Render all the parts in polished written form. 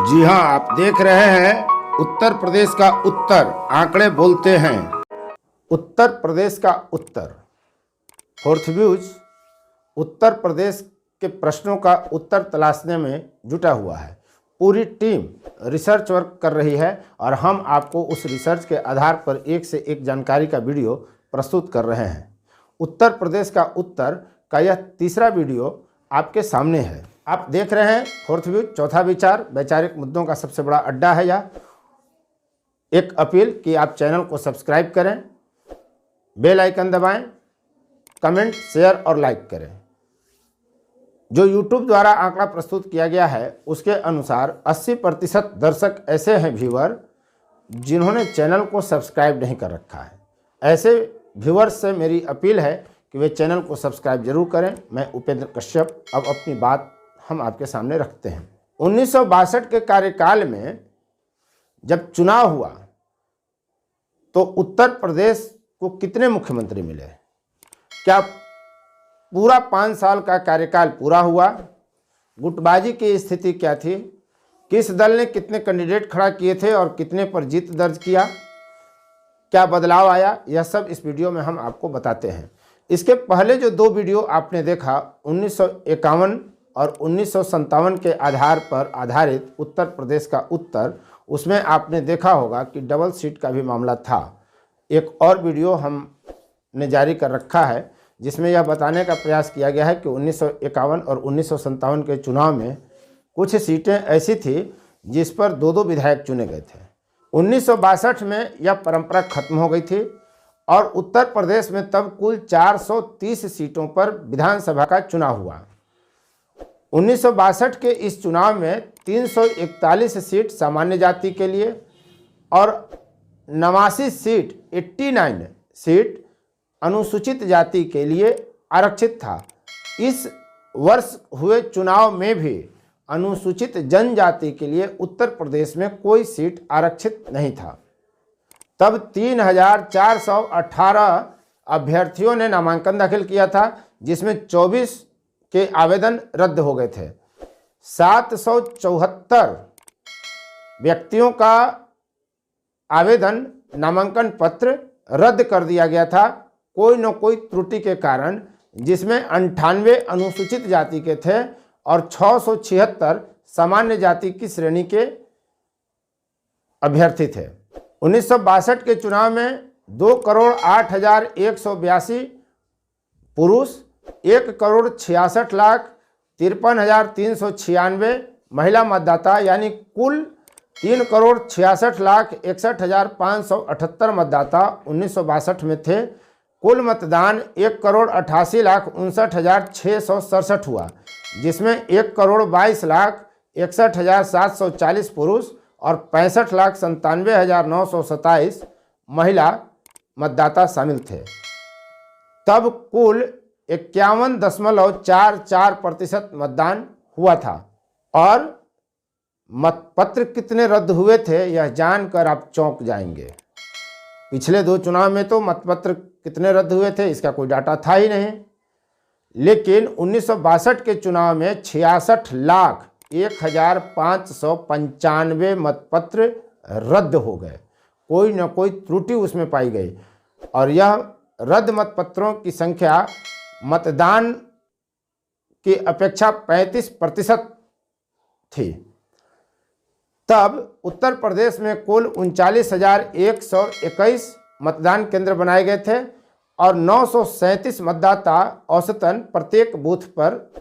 जी हाँ, आप देख रहे हैं उत्तर प्रदेश का उत्तर, आंकड़े बोलते हैं। उत्तर प्रदेश का उत्तर फोर्थ व्यूज उत्तर प्रदेश के प्रश्नों का उत्तर तलाशने में जुटा हुआ है। पूरी टीम रिसर्च वर्क कर रही है और हम आपको उस रिसर्च के आधार पर एक से एक जानकारी का वीडियो प्रस्तुत कर रहे हैं। उत्तर प्रदेश का उत्तर का यह तीसरा वीडियो आपके सामने है। आप देख रहे हैं फोर्थ व्यू, चौथा विचार, वैचारिक मुद्दों का सबसे बड़ा अड्डा है यह। एक अपील कि आप चैनल को सब्सक्राइब करें, बेल आइकन दबाएं, कमेंट, शेयर और लाइक करें। जो YouTube द्वारा आंकड़ा प्रस्तुत किया गया है उसके अनुसार 80% दर्शक ऐसे हैं व्यूअर जिन्होंने चैनल को सब्सक्राइब नहीं कर रखा है। ऐसे व्यूअर्स से मेरी अपील है कि वे चैनल को सब्सक्राइब जरूर करें। मैं उपेंद्र कश्यप अब अपनी बात हम आपके सामने रखते हैं। 1962 के कार्यकाल में जब चुनाव हुआ तो उत्तर प्रदेश को कितने मुख्यमंत्री मिले? क्या पूरा 5 साल का कार्यकाल पूरा हुआ? गुटबाजी की स्थिति क्या थी? किस दल ने कितने कैंडिडेट खड़ा किए थे और कितने पर जीत दर्ज किया? क्या बदलाव आया? यह सब इस वीडियो में हम आपको बताते हैं। इसके पहले जो 2 वीडियो आपने देखा 1951 और 1957 के आधार पर आधारित उत्तर प्रदेश का उत्तर, उसमें आपने देखा होगा कि डबल सीट का भी मामला था। एक और वीडियो हमने जारी कर रखा है जिसमें यह बताने का प्रयास किया गया है कि 1951 और 1957 के चुनाव में कुछ सीटें ऐसी थी जिस पर 2-2 विधायक चुने गए थे। 1962 में यह परंपरा खत्म हो गई थी और उत्तर प्रदेश में तब कुल 430 सीटों पर विधानसभा का चुनाव हुआ। 1962 के इस चुनाव में 341 सीट सामान्य जाति के लिए और 89 सीट 89 सीट अनुसूचित जाति के लिए आरक्षित था। इस वर्ष हुए चुनाव में भी अनुसूचित जनजाति के लिए उत्तर प्रदेश में कोई सीट आरक्षित नहीं था। तब 3418 अभ्यर्थियों ने नामांकन दाखिल किया था जिसमें 24 के आवेदन रद्द हो गए थे। 774 व्यक्तियों का आवेदन नामांकन पत्र रद्द कर दिया गया था कोई न कोई त्रुटि के कारण, जिसमें 98 अनुसूचित जाति के थे और 676 सामान्य जाति की श्रेणी के अभ्यर्थी थे। 1962 के चुनाव में 2,08,182 पुरुष, 1,66,53,396 महिला मतदाता यानी कुल 3,66,61,578 मतदाता 1962 में थे। कुल मतदान 1,88,59,667 हुआ जिसमें 1,22,61,740 पुरुष और 65,97,927 महिला मतदाता शामिल थे। तब कुल 51.44% मतदान हुआ था। और मतपत्र कितने रद्द हुए थे यह जानकर आप चौंक जाएंगे। पिछले 2 चुनाव में तो मतपत्र कितने रद्द हुए थे इसका कोई डाटा था ही नहीं, लेकिन 1962 के चुनाव में 66,01,595 मतपत्र रद्द हो गए। कोई न कोई त्रुटि उसमें पाई गई और यह रद्द मतपत्रों की संख्या मतदान की अपेक्षा 35% थी। तब उत्तर प्रदेश में कुल 39,121 मतदान केंद्र बनाए गए थे और 937 मतदाता औसतन प्रत्येक बूथ पर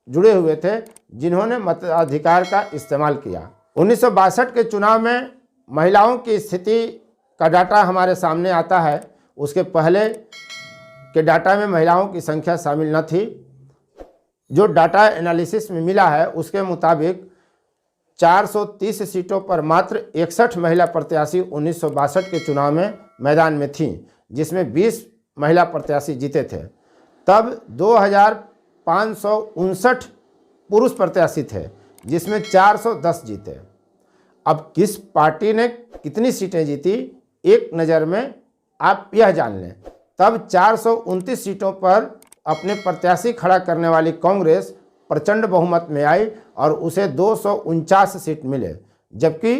जुड़े हुए थे जिन्होंने मताधिकार का इस्तेमाल किया। 1962 के चुनाव में महिलाओं की स्थिति का डाटा हमारे सामने आता है। उसके पहले के डाटा में महिलाओं की संख्या शामिल न थी। जो डाटा एनालिसिस में मिला है उसके मुताबिक 430 सीटों पर मात्र 61 महिला प्रत्याशी 1962 के चुनाव में मैदान में थीं, जिसमें 20 महिला प्रत्याशी जीते थे। तब 2,559 पुरुष प्रत्याशी थे जिसमें 410 जीते। अब किस पार्टी ने कितनी सीटें जीती एक नज़र में आप यह जान लें। तब 429 सीटों पर अपने प्रत्याशी खड़ा करने वाली कांग्रेस प्रचंड बहुमत में आई और उसे 249 सीट मिले, जबकि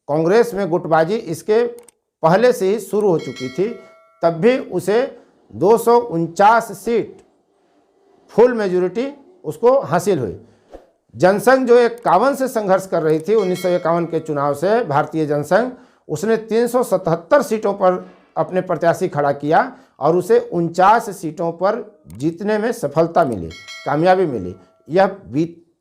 कांग्रेस में गुटबाजी इसके पहले से ही शुरू हो चुकी थी। तब भी उसे 249 सीट फुल मेजॉरिटी उसको हासिल हुई। जनसंघ जो 51 से संघर्ष कर रही थी 1951 के चुनाव से, भारतीय जनसंघ, उसने 377 सीटों पर अपने प्रत्याशी खड़ा किया और उसे 49 सीटों पर जीतने में सफलता मिली, कामयाबी मिली। यह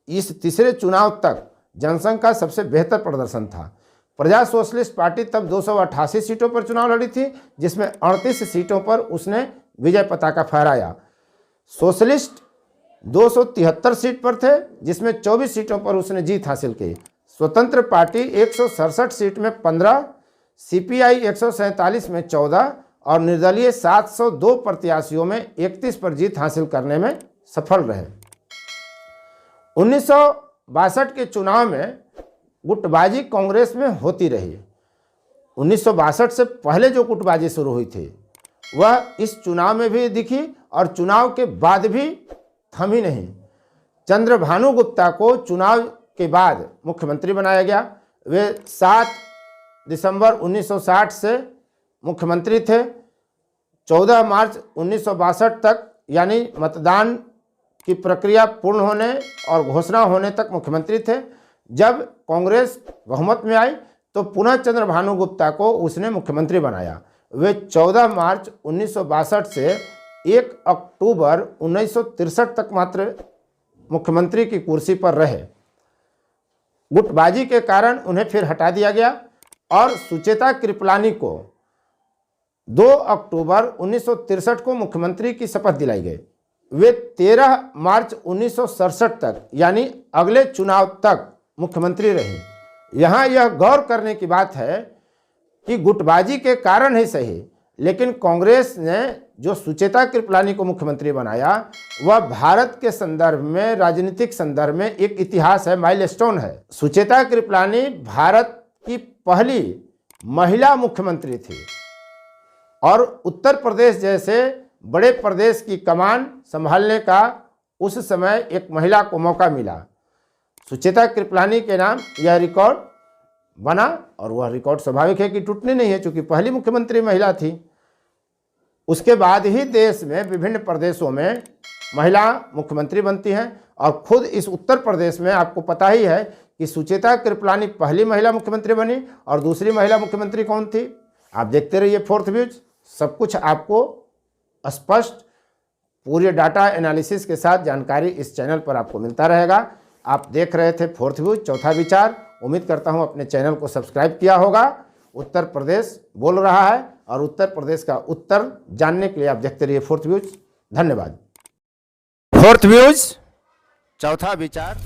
इस तीसरे चुनाव तक जनसंघ का सबसे बेहतर प्रदर्शन था। प्रजा सोशलिस्ट पार्टी तब 288 सीटों पर चुनाव लड़ी थी, जिसमें 38 सीटों पर उसने विजय पताका फहराया। सोशलिस्ट 273 सीट पर थे, जिसमें 24 सीटों पर उसने जीत हासिल की। स्वतंत्र पार्टी 167 सीट में 15, सीपीआई 147 में 14 और निर्दलीय 702 प्रत्याशियों में 31 पर जीत हासिल करने में सफल रहे। 1962 के चुनाव में गुटबाजी कांग्रेस में होती रही। 1962 से पहले जो गुटबाजी शुरू हुई थी वह इस चुनाव में भी दिखी और चुनाव के बाद भी थमी नहीं। चंद्रभानु गुप्ता को चुनाव के बाद मुख्यमंत्री बनाया गया। वे 7 दिसंबर 1960 से मुख्यमंत्री थे। 14 मार्च 1962 तक, यानी मतदान की प्रक्रिया पूर्ण होने और घोषणा होने तक मुख्यमंत्री थे। जब कांग्रेस बहुमत में आई तो पुनः चंद्रभानु गुप्ता को उसने मुख्यमंत्री बनाया। वे 14 मार्च 1962 से 1 अक्टूबर 1963 तक मात्र मुख्यमंत्री की कुर्सी पर रहे। गुटबाजी के कारण उन्हें फिर हटा दिया गया और सुचेता कृपलानी को 2 अक्टूबर 1963 को मुख्यमंत्री की शपथ दिलाई गई। वे 13 मार्च 1967 तक, यानी अगले चुनाव तक मुख्यमंत्री रही। यहाँ यह गौर करने की बात है कि गुटबाजी के कारण ही सही, लेकिन कांग्रेस ने जो सुचेता कृपलानी को मुख्यमंत्री बनाया वह भारत के संदर्भ में, राजनीतिक संदर्भ में एक इतिहास है, माइलस्टोन है। सुचेता कृपलानी भारत की पहली महिला मुख्यमंत्री थी और उत्तर प्रदेश जैसे बड़े प्रदेश की कमान संभालने का उस समय एक महिला को मौका मिला। सुचेता कृपलानी के नाम यह रिकॉर्ड बना और वह रिकॉर्ड स्वाभाविक है कि टूटने नहीं है, चूंकि पहली मुख्यमंत्री महिला थी। उसके बाद ही देश में विभिन्न प्रदेशों में महिला मुख्यमंत्री बनती हैं और खुद इस उत्तर प्रदेश में आपको पता ही है कि सुचेता कृपलानी पहली महिला मुख्यमंत्री बनी और दूसरी महिला मुख्यमंत्री कौन थी। आप देखते रहिए फोर्थ व्यूज, सब कुछ आपको स्पष्ट पूरे डाटा एनालिसिस के साथ जानकारी इस चैनल पर आपको मिलता रहेगा। आप देख रहे थे फोर्थ व्यूज, चौथा विचार। उम्मीद करता हूं अपने चैनल को सब्सक्राइब किया होगा। उत्तर प्रदेश बोल रहा है और उत्तर प्रदेश का उत्तर जानने के लिए आप देखते रहिए फोर्थ व्यूज। धन्यवाद। फोर्थ व्यूज, चौथा विचार।